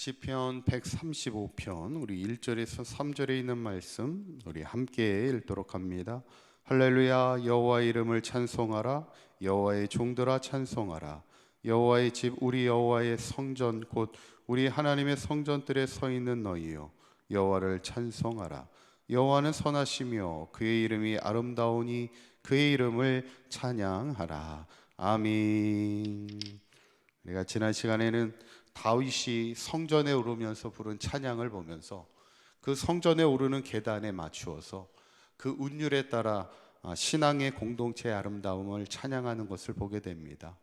시편 135편 우리 1절에서 3절에 있는 말씀 우리 함께 읽도록 합니다. 할렐루야. 여호와의 이름을 찬송하라. 여호와의 종들아 찬송하라. 여호와의 집 우리 여호와의 성전 곧 우리 하나님의 성전들에 서 있는 너희여 여호와를 찬송하라. 여호와는 선하시며 그의 이름이 아름다우니 그의 이름을 찬양하라. 아멘. 우리가 지난 시간에는 다윗이 성전에 오르면서 부른 찬양을 보면서 그 성전에 오르는 계단에 맞추어서 그 운율에 따라 신앙의 공동체의 아름다움을 찬양하는 것을 보게 됩니다.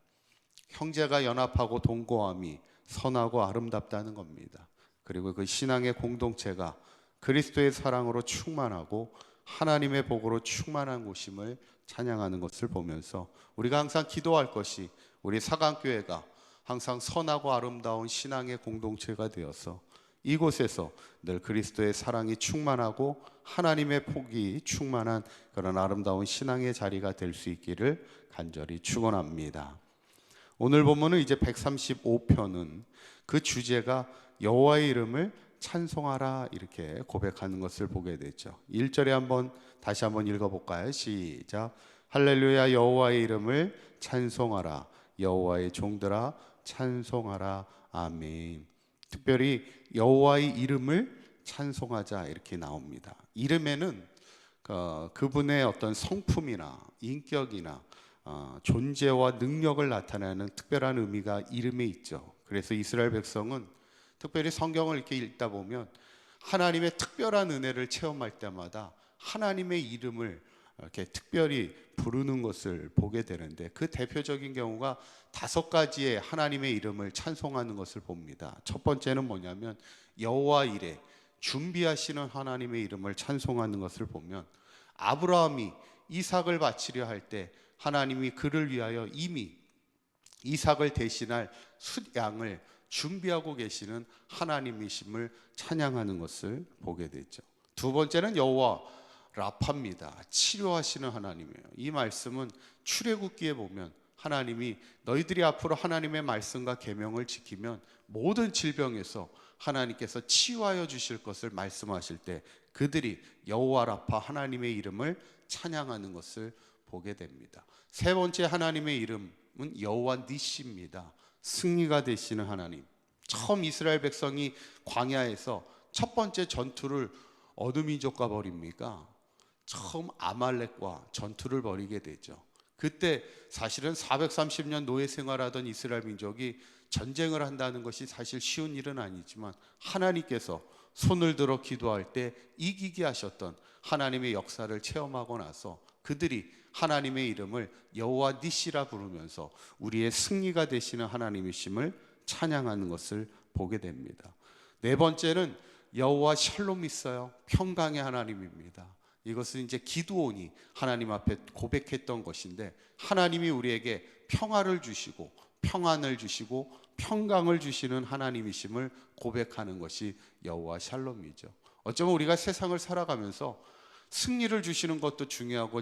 형제가 연합하고 동거함이 선하고 아름답다는 겁니다. 그리고 그 신앙의 공동체가 그리스도의 사랑으로 충만하고 하나님의 복으로 충만한 곳임을 찬양하는 것을 보면서 우리가 항상 기도할 것이 우리 사강교회가 항상 선하고 아름다운 신앙의 공동체가 되어서 이곳에서 늘 그리스도의 사랑이 충만하고 하나님의 복이 충만한 그런 아름다운 신앙의 자리가 될 수 있기를 간절히 축원합니다. 오늘 본문은 이제 135편은 그 주제가 여호와의 이름을 찬송하라 이렇게 고백하는 것을 보게 되죠. 1절에 다시 한번 읽어볼까요? 시작. 할렐루야. 여호와의 이름을 찬송하라. 여호와의 종들아 찬송하라. 아멘. 특별히 여호와의 이름을 찬송하자 이렇게 나옵니다. 이름에는 그분의 어떤 성품이나 인격이나 존재와 능력을 나타내는 특별한 의미가 이름에 있죠. 그래서 이스라엘 백성은 특별히 성경을 이렇게 읽다 보면 하나님의 특별한 은혜를 체험할 때마다 하나님의 이름을 이렇게 특별히 부르는 것을 보게 되는데 그 대표적인 경우가 5가지의 하나님의 이름을 찬송하는 것을 봅니다. 첫 번째는 뭐냐면 여호와 이레, 준비하시는 하나님의 이름을 찬송하는 것을 보면 아브라함이 이삭을 바치려 할 때 하나님이 그를 위하여 이미 이삭을 대신할 숫양을 준비하고 계시는 하나님이심을 찬양하는 것을 보게 되죠. 두 번째는 여호와 라파입니다. 치료하시는 하나님이에요. 이 말씀은 출애굽기에 보면 하나님이 너희들이 앞으로 하나님의 말씀과 계명을 지키면 모든 질병에서 하나님께서 치유하여 주실 것을 말씀하실 때 그들이 여호와 라파 하나님의 이름을 찬양하는 것을 보게 됩니다. 세 번째 하나님의 이름은 여호와 니시입니다. 승리가 되시는 하나님. 처음 이스라엘 백성이 광야에서 첫 번째 전투를 어느 민족과 벌입니까? 처음 아말렉과 전투를 벌이게 되죠. 그때 사실은 430년 노예 생활하던 이스라엘 민족이 전쟁을 한다는 것이 사실 쉬운 일은 아니지만 하나님께서 손을 들어 기도할 때 이기게 하셨던 하나님의 역사를 체험하고 나서 그들이 하나님의 이름을 여호와 니시라 부르면서 우리의 승리가 되시는 하나님이심을 찬양하는 것을 보게 됩니다. 네 번째는 여호와 샬롬 있어요. 평강의 하나님입니다. 이것은 이제 기드온이 하나님 앞에 고백했던 것인데 하나님이 우리에게 평화를 주시고 평안을 주시고 평강을 주시는 하나님이심을 고백하는 것이 여호와 샬롬이죠. 어쩌면 우리가 세상을 살아가면서 승리를 주시는 것도 중요하고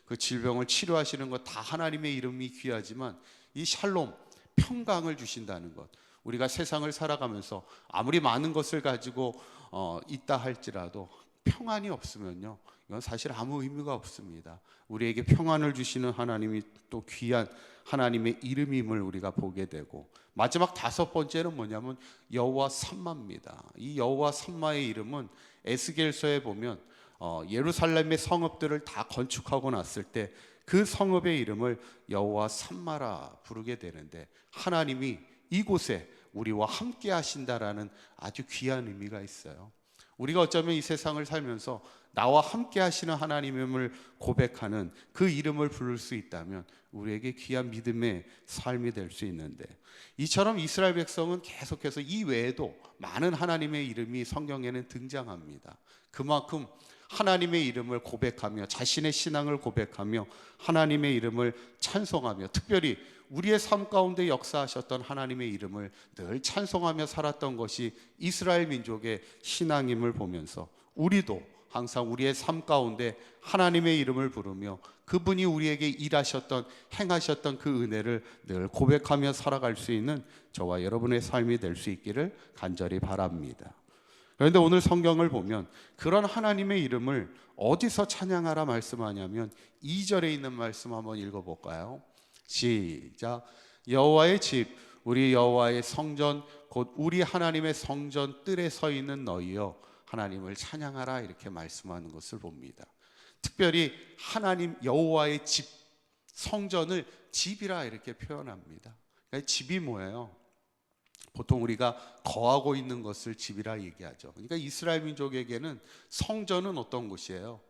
그 질병을 치료하시는 것 다 하나님의 이름이 귀하지만 이 샬롬, 평강을 주신다는 것, 우리가 세상을 살아가면서 아무리 많은 것을 가지고 있다 할지라도 평안이 없으면요, 이건 사실 아무 의미가 없습니다. 우리에게 평안을 주시는 하나님이 또 귀한 하나님의 이름임을 우리가 보게 되고, 마지막 5번째는 뭐냐면 여호와 삼마입니다. 이 여호와 삼마의 이름은 에스겔서에 보면 예루살렘의 성읍들을 다 건축하고 났을 때 그 성읍의 이름을 여호와 삼마라 부르게 되는데 하나님이 이곳에 우리와 함께 하신다라는 아주 귀한 의미가 있어요. 우리가 어쩌면 이 세상을 살면서 나와 함께 하시는 하나님임을 고백하는 그 이름을 부를 수 있다면 우리에게 귀한 믿음의 삶이 될 수 있는데, 이처럼 이스라엘 백성은 계속해서 이 외에도 많은 하나님의 이름이 성경에는 등장합니다. 그만큼 하나님의 이름을 고백하며 자신의 신앙을 고백하며 하나님의 이름을 찬송하며 특별히 우리의 삶 가운데 역사하셨던 하나님의 이름을 늘 찬송하며 살았던 것이 이스라엘 민족의 신앙임을 보면서 우리도 항상 우리의 삶 가운데 하나님의 이름을 부르며 그분이 우리에게 일하셨던 행하셨던 그 은혜를 늘 고백하며 살아갈 수 있는 저와 여러분의 삶이 될 수 있기를 간절히 바랍니다. 그런데 오늘 성경을 보면 그런 하나님의 이름을 어디서 찬양하라 말씀하냐면 2절에 있는 말씀 한번 읽어볼까요? 시작. 여호와의 집 우리 여호와의 성전 곧 우리 하나님의 성전 뜰에 서 있는 너희여 하나님을 찬양하라 이렇게 말씀하는 것을 봅니다. 특별히 하나님 여호와의 집 성전을 집이라 이렇게 표현합니다. 그러니까 집이 뭐예요? 보통 우리가 거하고 있는 것을 집이라 얘기하죠. 그러니까 이스라엘 민족에게는 성전은 어떤 곳이에요?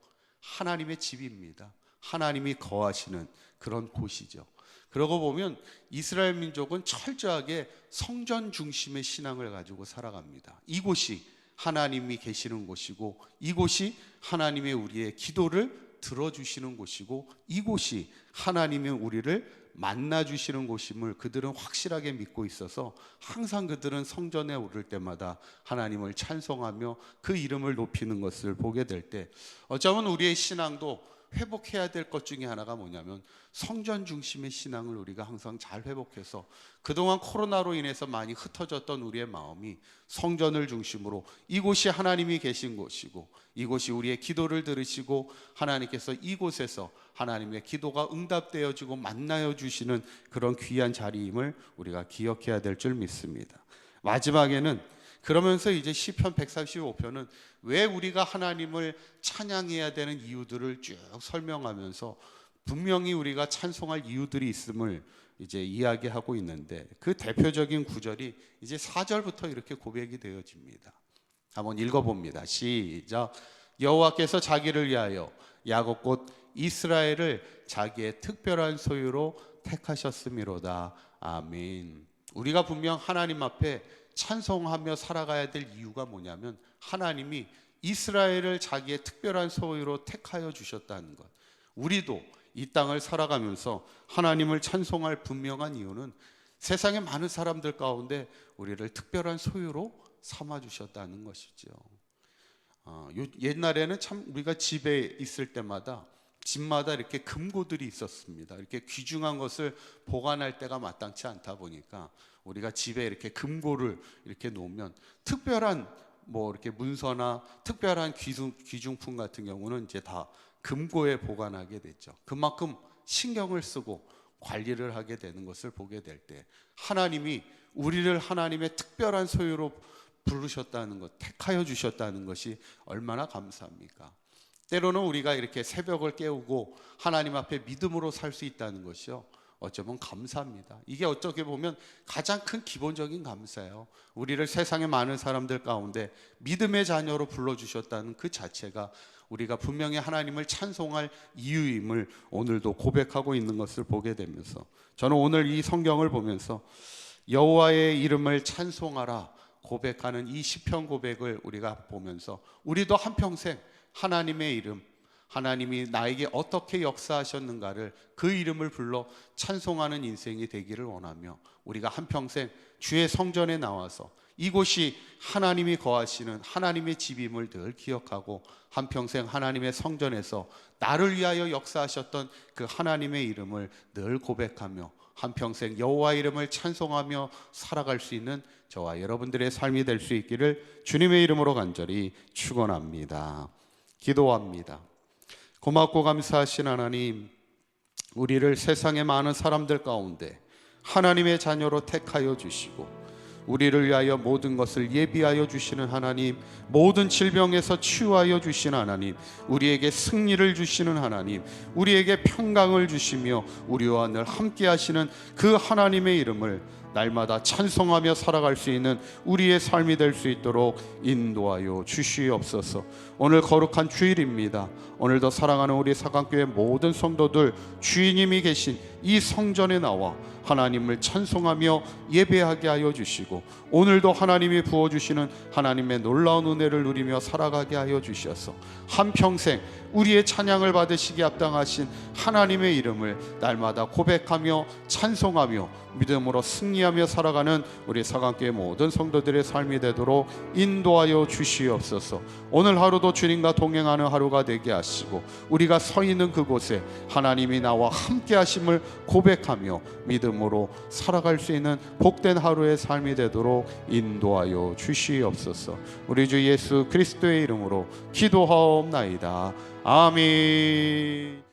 하나님의 집입니다. 하나님이 거하시는 그런 곳이죠. 그러고 보면 이스라엘 민족은 철저하게 성전 중심의 신앙을 가지고 살아갑니다. 이곳이 하나님이 계시는 곳이고 이곳이 하나님의 우리의 기도를 들어주시는 곳이고 이곳이 하나님이 우리를 만나주시는 곳임을 그들은 확실하게 믿고 있어서 항상 그들은 성전에 오를 때마다 하나님을 찬송하며 그 이름을 높이는 것을 보게 될 때 어쩌면 우리의 신앙도 회복해야 될 것 중에 하나가 뭐냐면 성전 중심의 신앙을 우리가 항상 잘 회복해서 그동안 코로나로 인해서 많이 흩어졌던 우리의 마음이 성전을 중심으로 이곳이 하나님이 계신 곳이고 이곳이 우리의 기도를 들으시고 하나님께서 이곳에서 하나님의 기도가 응답되어지고 만나여 주시는 그런 귀한 자리임을 우리가 기억해야 될 줄 믿습니다. 마지막에는 그러면서 이제 시편 135편은 왜 우리가 하나님을 찬양해야 되는 이유들을 쭉 설명하면서 분명히 우리가 찬송할 이유들이 있음을 이제 이야기하고 있는데 그 대표적인 구절이 이제 4절부터 이렇게 고백이 되어집니다. 한번 읽어봅니다. 시작. 여호와께서 자기를 위하여 야곱 곧 이스라엘을 자기의 특별한 소유로 택하셨음이로다. 아멘. 우리가 분명 하나님 앞에 찬송하며 살아가야 될 이유가 뭐냐면 하나님이 이스라엘을 자기의 특별한 소유로 택하여 주셨다는 것. 우리도 이 땅을 살아가면서 하나님을 찬송할 분명한 이유는 세상의 많은 사람들 가운데 우리를 특별한 소유로 삼아 주셨다는 것이죠. 옛날에는 참 우리가 집에 있을 때마다 집마다 이렇게 금고들이 있었습니다. 이렇게 귀중한 것을 보관할 때가 마땅치 않다 보니까 우리가 집에 이렇게 금고를 이렇게 놓으면 특별한 뭐 이렇게 문서나 특별한 귀중품 같은 경우는 이제 다 금고에 보관하게 됐죠. 그만큼 신경을 쓰고 관리를 하게 되는 것을 보게 될 때 하나님이 우리를 하나님의 특별한 소유로 부르셨다는 것, 택하여 주셨다는 것이 얼마나 감사합니까? 때로는 우리가 이렇게 새벽을 깨우고 하나님 앞에 믿음으로 살 수 있다는 것이요, 어쩌면 감사합니다. 이게 어떻게 보면 가장 큰 기본적인 감사예요. 우리를 세상의 많은 사람들 가운데 믿음의 자녀로 불러주셨다는 그 자체가 우리가 분명히 하나님을 찬송할 이유임을 오늘도 고백하고 있는 것을 보게 되면서 저는 오늘 이 성경을 보면서 여호와의 이름을 찬송하라 고백하는 이 시편 고백을 우리가 보면서 우리도 한평생 하나님의 이름, 하나님이 나에게 어떻게 역사하셨는가를 그 이름을 불러 찬송하는 인생이 되기를 원하며 우리가 한평생 주의 성전에 나와서 이곳이 하나님이 거하시는 하나님의 집임을 늘 기억하고 한평생 하나님의 성전에서 나를 위하여 역사하셨던 그 하나님의 이름을 늘 고백하며 한평생 여호와 이름을 찬송하며 살아갈 수 있는 저와 여러분들의 삶이 될 수 있기를 주님의 이름으로 간절히 축원합니다. 기도합니다. 고맙고 감사하신 하나님, 우리를 세상의 많은 사람들 가운데 하나님의 자녀로 택하여 주시고 우리를 위하여 모든 것을 예비하여 주시는 하나님, 모든 질병에서 치유하여 주시는 하나님, 우리에게 승리를 주시는 하나님, 우리에게 평강을 주시며 우리와 늘 함께 하시는 그 하나님의 이름을 날마다 찬송하며 살아갈 수 있는 우리의 삶이 될 수 있도록 인도하여 주시옵소서. 오늘 거룩한 주일입니다. 오늘도 사랑하는 우리 사강교회 모든 성도들 주님이 계신 이 성전에 나와 하나님을 찬송하며 예배하게 하여 주시고 오늘도 하나님이 부어주시는 하나님의 놀라운 은혜를 누리며 살아가게 하여 주셔서 한평생 우리의 찬양을 받으시기에 합당하신 하나님의 이름을 날마다 고백하며 찬송하며 믿음으로 승리 승리하며 살아가는 우리 사강교회 모든 성도들의 삶이 되도록 인도하여 주시옵소서. 오늘 하루도 주님과 동행하는 하루가 되게 하시고 우리가 서 있는 그곳에 하나님이 나와 함께 하심을 고백하며 믿음으로 살아갈 수 있는 복된 하루의 삶이 되도록 인도하여 주시옵소서. 우리 주 예수 그리스도의 이름으로 기도하옵나이다. 아멘.